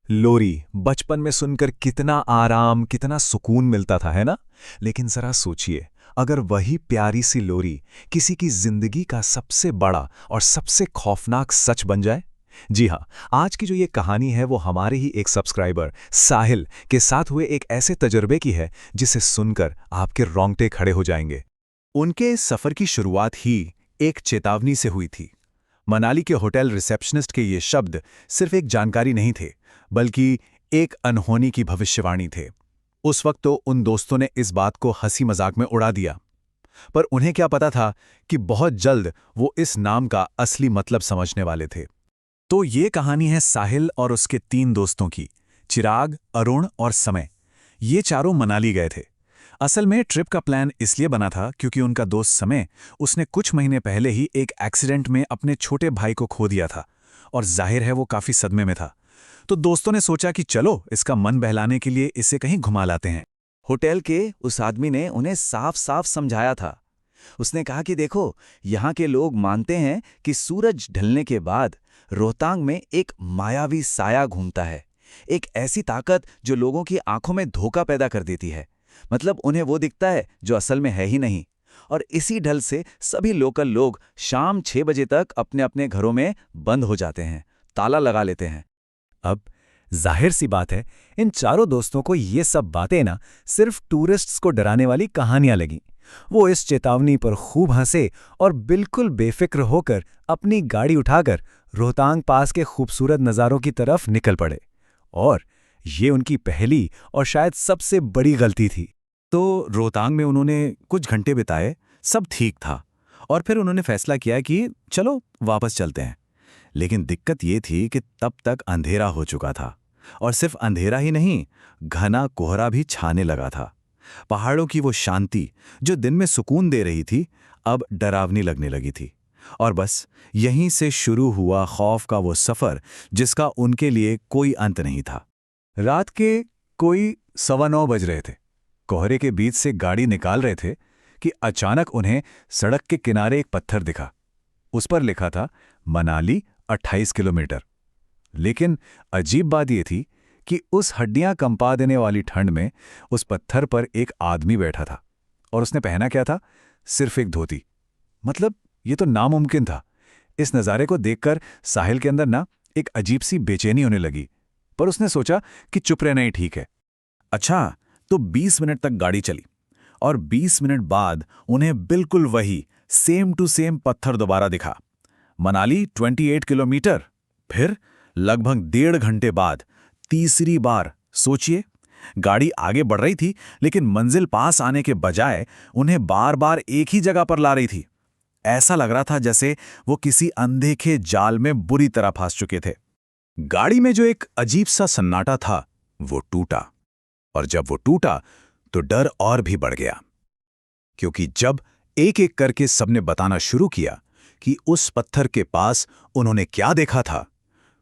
लोरी बचपन में सुनकर कितना आराम, कितना सुकून मिलता था, है ना? लेकिन जरा सोचिए, अगर वही प्यारी सी लोरी किसी की जिंदगी का सबसे बड़ा और सबसे खौफनाक सच बन जाए। जी हाँ, आज की जो ये कहानी है वो हमारे ही एक सब्सक्राइबर साहिल के साथ हुए एक ऐसे तजुर्बे की है जिसे सुनकर आपके रोंगटे खड़े हो जाएंगे। उनके इस सफर की शुरुआत ही एक चेतावनी से हुई थी। मनाली के होटल रिसेप्शनिस्ट के ये शब्द सिर्फ एक जानकारी नहीं थे, बल्कि एक अनहोनी की भविष्यवाणी थे। उस वक्त तो उन दोस्तों ने इस बात को हंसी मजाक में उड़ा दिया, पर उन्हें क्या पता था कि बहुत जल्द वो इस नाम का असली मतलब समझने वाले थे। तो ये कहानी है साहिल और उसके 3 दोस्तों की, चिराग, अरुण और समय। ये चारों मनाली गए थे। असल में ट्रिप का प्लान इसलिए बना था क्योंकि उनका दोस्त समय, उसने कुछ महीने पहले ही एक एक्सीडेंट में अपने छोटे भाई को खो दिया था और जाहिर है वो काफी सदमे में था। तो दोस्तों ने सोचा कि चलो इसका मन बहलाने के लिए इसे कहीं घुमा लाते हैं। होटल के उस आदमी ने उन्हें साफ साफ समझाया था। उसने कहा कि देखो, यहाँ के लोग मानते हैं कि सूरज ढलने के बाद रोहतांग में एक मायावी साया घूमता है, एक ऐसी ताकत जो लोगों की आंखों में धोखा पैदा कर देती है। मतलब उन्हें वो दिखता है जो असल में है ही नहीं। और इसी ढल से सभी लोकल लोग शाम 6 बजे तक अपने अपने घरों में बंद हो जाते हैं, ताला लगा लेते हैं। अब जाहिर सी बात है, इन चारों दोस्तों को ये सब बातें ना सिर्फ टूरिस्ट्स को डराने वाली कहानियां लगीं। वो इस चेतावनी पर खूब हंसे और बिल्कुल बेफिक्र होकर अपनी गाड़ी उठाकर रोहतांग पास के खूबसूरत नज़ारों की तरफ निकल पड़े। और ये उनकी पहली और शायद सबसे बड़ी गलती थी। तो रोहतांग में उन्होंने कुछ घंटे बिताए, सब ठीक था, और फिर उन्होंने फैसला किया कि चलो वापस चलते हैं। लेकिन दिक्कत ये थी कि तब तक अंधेरा हो चुका था, और सिर्फ अंधेरा ही नहीं, घना कोहरा भी छाने लगा था। पहाड़ों की वो शांति जो दिन में सुकून दे रही थी, अब डरावनी लगने लगी थी। और बस यहीं से शुरू हुआ खौफ का वो सफर जिसका उनके लिए कोई अंत नहीं था। रात के कोई 9:15 बज रहे थे। कोहरे के बीच से गाड़ी निकाल रहे थे कि अचानक उन्हें सड़क के किनारे एक पत्थर दिखा। उस पर लिखा था मनाली 28 किलोमीटर। लेकिन अजीब बात यह थी कि उस हड्डियां कंपा देने वाली ठंड में उस पत्थर पर एक आदमी बैठा था, और उसने पहना क्या था? सिर्फ एक धोती। मतलब ये तो नामुमकिन था। इस नज़ारे को देखकर साहिल के अंदर ना एक अजीब सी बेचैनी होने लगी, पर उसने सोचा कि चुप रहना ही ठीक है। अच्छा, तो 20 मिनट तक गाड़ी चली, और 20 मिनट बाद उन्हें बिल्कुल वही सेम टू सेम पत्थर दोबारा दिखा। मनाली 28 किलोमीटर। फिर लगभग 1.5 घंटे बाद तीसरी बार। सोचिए, गाड़ी आगे बढ़ रही थी, लेकिन मंजिल पास आने के बजाय उन्हें बार बार एक ही जगह पर ला रही थी। ऐसा लग रहा था जैसे वो किसी अनदेखे जाल में बुरी तरह फंस चुके थे। गाड़ी में जो एक अजीब सा सन्नाटा था, वो टूटा। और जब वो टूटा तो डर और भी बढ़ गया, क्योंकि जब एक एक करके सबने बताना शुरू किया कि उस पत्थर के पास उन्होंने क्या देखा था,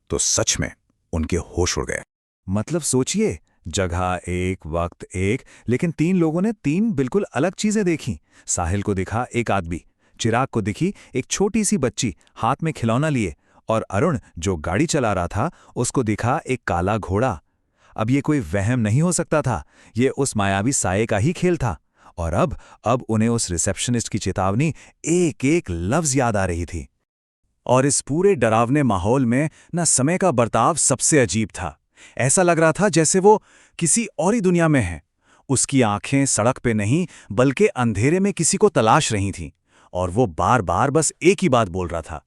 तो सच में उनके होश उड़ गए। मतलब सोचिए, जगह एक, वक्त एक, लेकिन 3 लोगों ने 3 बिल्कुल अलग चीजें देखी। साहिल को दिखा एक आदमी, चिराग को दिखी एक छोटी सी बच्ची हाथ में खिलौना लिए, और अरुण जो गाड़ी चला रहा था उसको दिखा एक काला घोड़ा। अब ये कोई वहम नहीं हो सकता था, ये उस मायावी साये का ही खेल था। और अब उन्हें उस रिसेप्शनिस्ट की चेतावनी एक एक लफ्ज याद आ रही थी। और इस पूरे डरावने माहौल में न समय का बर्ताव सबसे अजीब था। ऐसा लग रहा था जैसे वो किसी और ही दुनिया में है। उसकी आंखें सड़क पे नहीं, बल्कि अंधेरे में किसी को तलाश रही थीं, और वो बार बार बस एक ही बात बोल रहा था,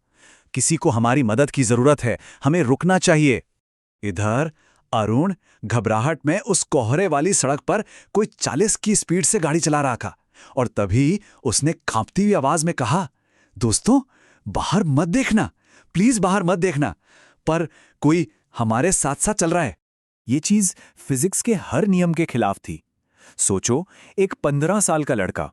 किसी को हमारी मदद की जरूरत है, हमें रुकना चाहिए। इधर अरुण घबराहट में उस कोहरे वाली सड़क पर कोई 40 की स्पीड से गाड़ी चला रहा था, और तभी उसने कांपती हुई आवाज में कहा, दोस्तों, बाहर मत देखना, प्लीज बाहर मत देखना, पर कोई हमारे साथ साथ चल रहा है। ये चीज फिजिक्स के हर नियम के खिलाफ थी। सोचो, एक 15 साल का लड़का,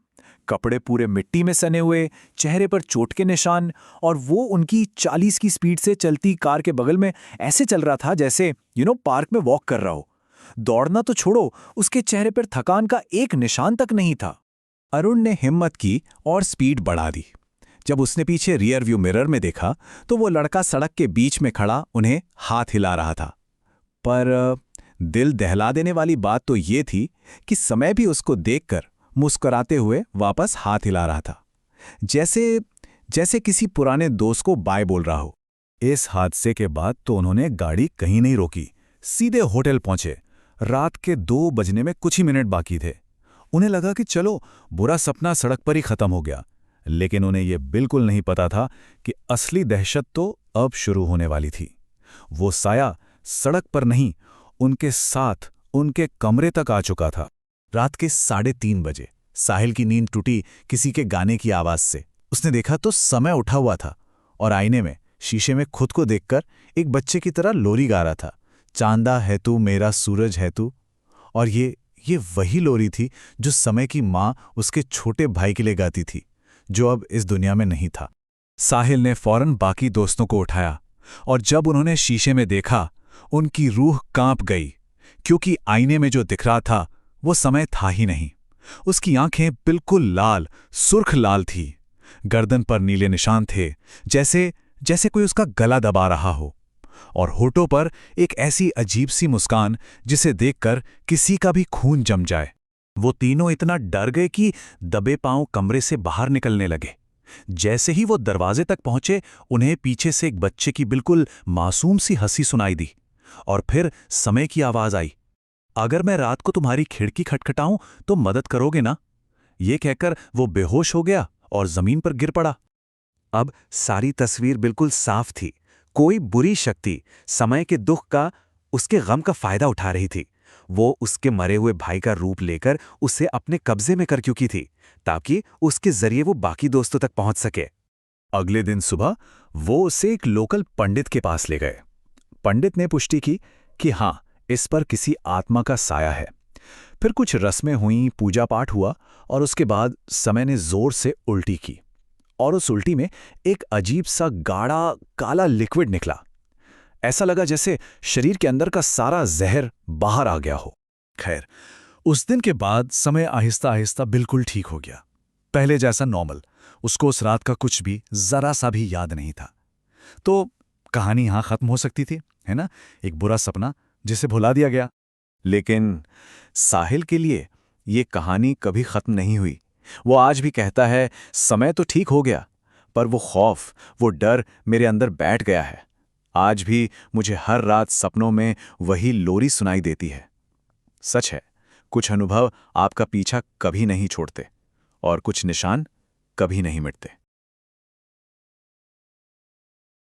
कपड़े पूरे मिट्टी में सने हुए, चेहरे पर चोट के निशान, और वो उनकी 40 की स्पीड से चलती कार के बगल में ऐसे चल रहा था जैसे पार्क में वॉक कर रहा हो। दौड़ना तो छोड़ो, उसके चेहरे पर थकान का एक निशान तक नहीं था। अरुण ने हिम्मत की और स्पीड बढ़ा दी। जब उसने पीछे रियर व्यू मिरर में देखा तो वो लड़का सड़क के बीच में खड़ा उन्हें हाथ हिला रहा था। पर दिल दहला देने वाली बात तो ये थी कि समय भी उसको देखकर मुस्कुराते हुए वापस हाथ हिला रहा था, जैसे किसी पुराने दोस्त को बाय बोल रहा हो। इस हादसे के बाद तो उन्होंने गाड़ी कहीं नहीं रोकी, सीधे होटल पहुंचे। रात के 2 बजने में कुछ ही मिनट बाकी थे। उन्हें लगा कि चलो बुरा सपना सड़क पर ही खत्म हो गया, लेकिन उन्हें यह बिल्कुल नहीं पता था कि असली दहशत तो अब शुरू होने वाली थी। वो साया सड़क पर नहीं, उनके साथ उनके कमरे तक आ चुका था। रात के 3:30 बजे साहिल की नींद टूटी किसी के गाने की आवाज से। उसने देखा तो समय उठा हुआ था और आईने में शीशे में खुद को देखकर एक बच्चे की तरह लोरी गा रहा था, चांदा है तू मेरा सूरज है तू। और ये वही लोरी थी जो समय की माँ उसके छोटे भाई के लिए गाती थी, जो अब इस दुनिया में नहीं था। साहिल ने फौरन बाकी दोस्तों को उठाया और जब उन्होंने शीशे में देखा, उनकी रूह कांप गई, क्योंकि आईने में जो दिख रहा था वो समय था ही नहीं। उसकी आंखें बिल्कुल लाल, सुर्ख लाल थी। गर्दन पर नीले निशान थे, जैसे कोई उसका गला दबा रहा हो, और होठों पर एक ऐसी अजीब सी मुस्कान जिसे देखकर किसी का भी खून जम जाए। वो तीनों इतना डर गए कि दबे पांव कमरे से बाहर निकलने लगे। जैसे ही वो दरवाजे तक पहुंचे, उन्हें पीछे से एक बच्चे की बिल्कुल मासूम सी हंसी सुनाई दी और फिर समय की आवाज आई, अगर मैं रात को तुम्हारी खिड़की खटखटाऊं तो मदद करोगे ना? ये कहकर वो बेहोश हो गया और जमीन पर गिर पड़ा। अब सारी तस्वीर बिल्कुल साफ थी। कोई बुरी शक्ति समय के दुख का, उसके गम का फायदा उठा रही थी। वो उसके मरे हुए भाई का रूप लेकर उसे अपने कब्जे में कर चुकी थी, ताकि उसके जरिए वो बाकी दोस्तों तक पहुंच सके। अगले दिन सुबह वो उसे एक लोकल पंडित के पास ले गए। पंडित ने पुष्टि की कि हाँ, इस पर किसी आत्मा का साया है। फिर कुछ रस्में हुईं, पूजा पाठ हुआ और उसके बाद समय ने जोर से उल्टी की और उस उल्टी में एक अजीब सा गाढ़ा काला लिक्विड निकला। ऐसा लगा जैसे शरीर के अंदर का सारा जहर बाहर आ गया हो। खैर, उस दिन के बाद समय आहिस्ता आहिस्ता बिल्कुल ठीक हो गया, पहले जैसा नॉर्मल। उसको उस रात का कुछ भी जरा सा भी याद नहीं था। तो कहानी यहां खत्म हो सकती थी, है ना? एक बुरा सपना जिसे भुला दिया गया। लेकिन साहिल के लिए ये कहानी कभी खत्म नहीं हुई। वो आज भी कहता है, समय तो ठीक हो गया, पर वो खौफ, वो डर मेरे अंदर बैठ गया है। आज भी मुझे हर रात सपनों में वही लोरी सुनाई देती है। सच है, कुछ अनुभव आपका पीछा कभी नहीं छोड़ते और कुछ निशान कभी नहीं मिटते।